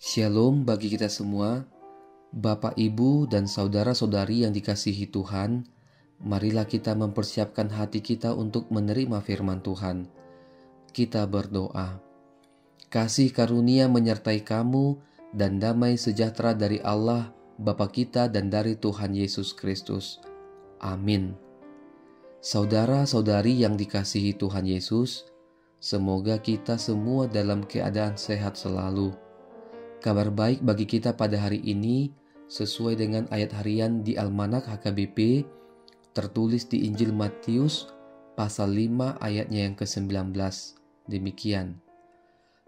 Shalom bagi kita semua, Bapak, Ibu, dan saudara-saudari yang dikasihi Tuhan. Marilah kita mempersiapkan hati kita untuk menerima firman Tuhan. Kita berdoa. Kasih karunia menyertai kamu dan damai sejahtera dari Allah, Bapa kita dan dari Tuhan Yesus Kristus. Amin. Saudara-saudari yang dikasihi Tuhan Yesus, semoga kita semua dalam keadaan sehat selalu. Kabar baik bagi kita pada hari ini sesuai dengan ayat harian di Almanak HKBP tertulis di Injil Matius pasal 5 ayatnya yang ke-19. Demikian.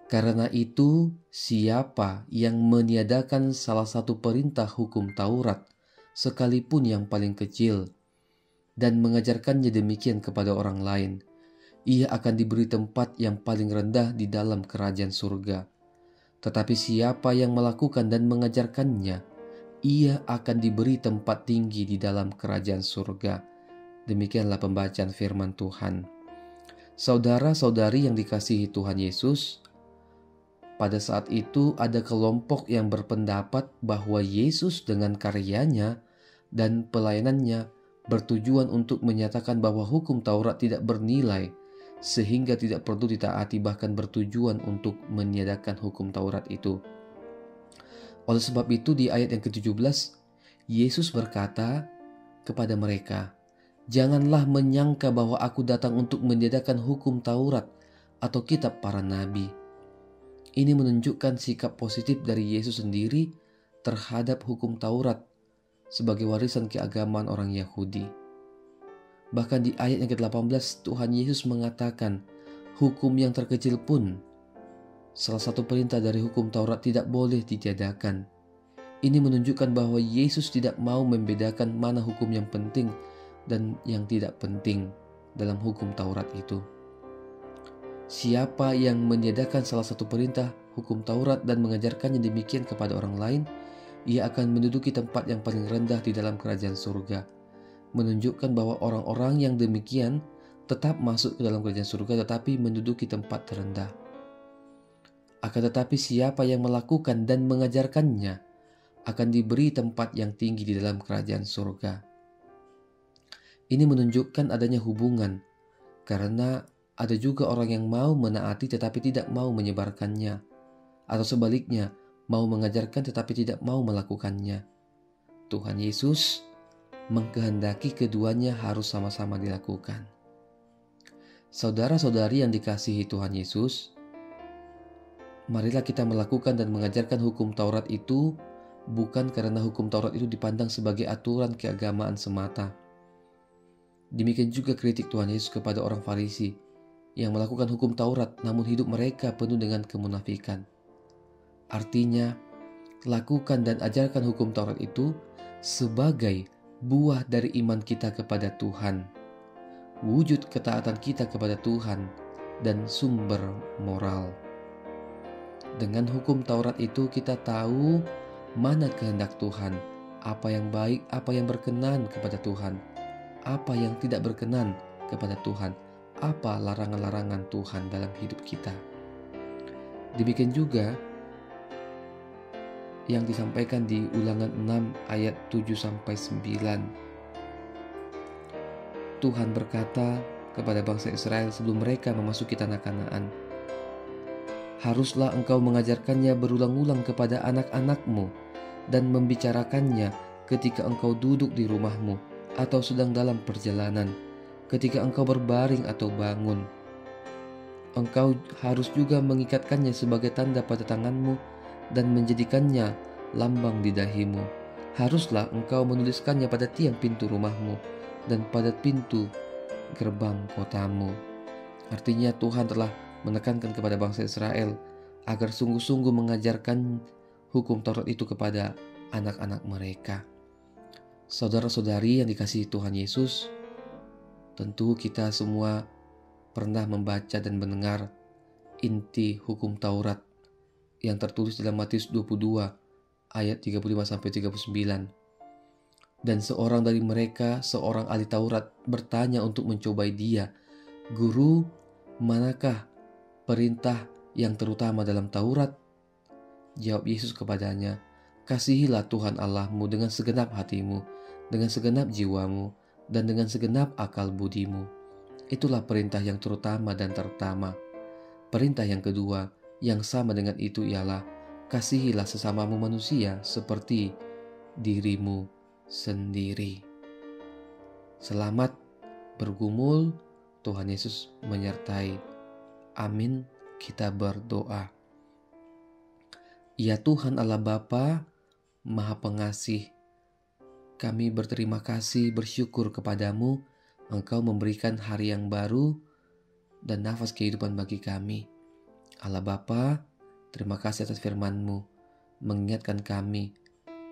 Karena itu, siapa yang meniadakan salah satu perintah hukum Taurat, sekalipun yang paling kecil, dan mengajarkannya demikian kepada orang lain, ia akan diberi tempat yang paling rendah di dalam kerajaan surga. Tetapi siapa yang melakukan dan mengajarkannya, ia akan diberi tempat tinggi di dalam kerajaan surga. Demikianlah pembacaan firman Tuhan. Saudara-saudari yang dikasihi Tuhan Yesus, pada saat itu ada kelompok yang berpendapat bahwa Yesus dengan karyanya dan pelayanannya bertujuan untuk menyatakan bahwa hukum Taurat tidak bernilai, sehingga tidak perlu ditaati, bahkan bertujuan untuk meniadakan hukum Taurat itu. Oleh sebab itu di ayat yang ke-17, Yesus berkata kepada mereka, "Janganlah menyangka bahwa aku datang untuk meniadakan hukum Taurat atau kitab para nabi." Ini menunjukkan sikap positif dari Yesus sendiri terhadap hukum Taurat sebagai warisan keagamaan orang Yahudi. Bahkan di ayat yang ke-18 Tuhan Yesus mengatakan hukum yang terkecil pun, salah satu perintah dari hukum Taurat, tidak boleh ditiadakan. Ini menunjukkan bahwa Yesus tidak mau membedakan mana hukum yang penting dan yang tidak penting dalam hukum Taurat itu. Siapa yang meniadakan salah satu perintah hukum Taurat dan mengajarkannya demikian kepada orang lain, ia akan menduduki tempat yang paling rendah di dalam kerajaan surga. Menunjukkan bahwa orang-orang yang demikian tetap masuk ke dalam kerajaan surga tetapi menduduki tempat terendah. Akan tetapi siapa yang melakukan dan mengajarkannya akan diberi tempat yang tinggi di dalam kerajaan surga. Ini menunjukkan adanya hubungan, karena ada juga orang yang mau menaati tetapi tidak mau menyebarkannya, atau sebaliknya mau mengajarkan tetapi tidak mau melakukannya. Tuhan Yesus mengkehendaki keduanya harus sama-sama dilakukan. Saudara-saudari yang dikasihi Tuhan Yesus, marilah kita melakukan dan mengajarkan hukum Taurat itu bukan karena hukum Taurat itu dipandang sebagai aturan keagamaan semata. Demikian juga kritik Tuhan Yesus kepada orang Farisi yang melakukan hukum Taurat namun hidup mereka penuh dengan kemunafikan. Artinya, lakukan dan ajarkan hukum Taurat itu sebagai buah dari iman kita kepada Tuhan, wujud ketaatan kita kepada Tuhan, dan sumber moral. Dengan hukum Taurat itu kita tahu mana kehendak Tuhan, apa yang baik, apa yang berkenan kepada Tuhan, apa yang tidak berkenan kepada Tuhan, apa larangan-larangan Tuhan dalam hidup kita. Demikian juga yang disampaikan di Ulangan 6 ayat 7-9. Tuhan berkata kepada bangsa Israel sebelum mereka memasuki tanah Kanaan, "Haruslah engkau mengajarkannya berulang-ulang kepada anak-anakmu dan membicarakannya ketika engkau duduk di rumahmu atau sedang dalam perjalanan, ketika engkau berbaring atau bangun. Engkau harus juga mengikatkannya sebagai tanda pada tanganmu dan menjadikannya lambang di dahimu. Haruslah engkau menuliskannya pada tiang pintu rumahmu dan pada pintu gerbang kotamu." Artinya Tuhan telah menekankan kepada bangsa Israel agar sungguh-sungguh mengajarkan hukum Taurat itu kepada anak-anak mereka. Saudara-saudari yang dikasihi Tuhan Yesus, tentu kita semua pernah membaca dan mendengar inti hukum Taurat yang tertulis dalam Matius 22 ayat 35-39. Dan seorang dari mereka, seorang ahli Taurat, bertanya untuk mencobai dia, "Guru, manakah perintah yang terutama dalam Taurat?" Jawab Yesus kepadanya, "Kasihilah Tuhan Allahmu dengan segenap hatimu, dengan segenap jiwamu, dan dengan segenap akal budimu." Itulah perintah yang terutama dan terutama. Perintah yang kedua, yang sama dengan itu ialah, "Kasihilah sesamamu manusia seperti dirimu sendiri." Selamat bergumul, Tuhan Yesus menyertai. Amin. Kita berdoa. Ya Tuhan Allah Bapa, Maha Pengasih, kami berterima kasih, bersyukur kepadamu. Engkau memberikan hari yang baru dan nafas kehidupan bagi kami. Allah Bapa, terima kasih atas firman-Mu, mengingatkan kami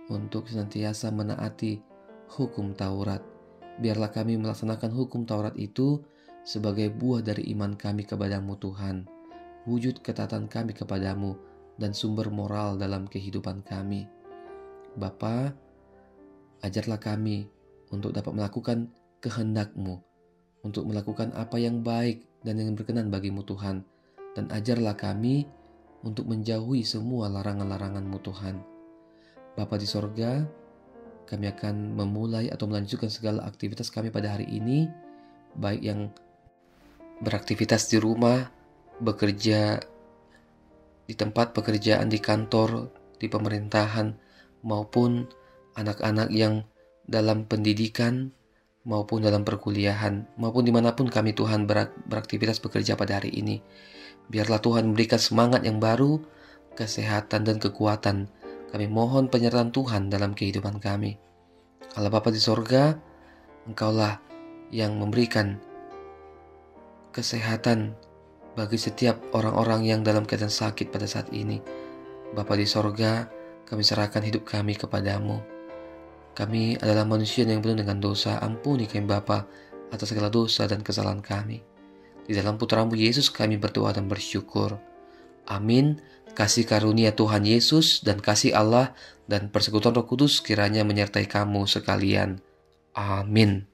untuk senantiasa menaati hukum Taurat. Biarlah kami melaksanakan hukum Taurat itu sebagai buah dari iman kami kepadamu Tuhan, wujud ketaatan kami kepadamu, dan sumber moral dalam kehidupan kami. Bapa, ajarlah kami untuk dapat melakukan kehendak-Mu, untuk melakukan apa yang baik dan yang berkenan bagi-Mu Tuhan, dan ajarlah kami untuk menjauhi semua larangan-larangan-Mu Tuhan. Bapa di sorga, kami akan memulai atau melanjutkan segala aktivitas kami pada hari ini, baik yang beraktivitas di rumah, bekerja di tempat pekerjaan, di kantor, di pemerintahan, maupun anak-anak yang dalam pendidikan, maupun dalam perkuliahan, maupun dimanapun kami Tuhan beraktivitas bekerja pada hari ini. Biarlah Tuhan memberikan semangat yang baru, kesehatan dan kekuatan. Kami mohon penyertaan Tuhan dalam kehidupan kami. Allah Bapa di sorga, Engkaulah yang memberikan kesehatan bagi setiap orang-orang yang dalam keadaan sakit pada saat ini. Bapa di sorga, kami serahkan hidup kami kepadamu. Kami adalah manusia yang penuh dengan dosa. Ampuni kami Bapa atas segala dosa dan kesalahan kami. Di dalam putra-Mu Yesus kami berdoa dan bersyukur. Amin. Kasih karunia Tuhan Yesus dan kasih Allah dan persekutuan Roh Kudus kiranya menyertai kamu sekalian. Amin.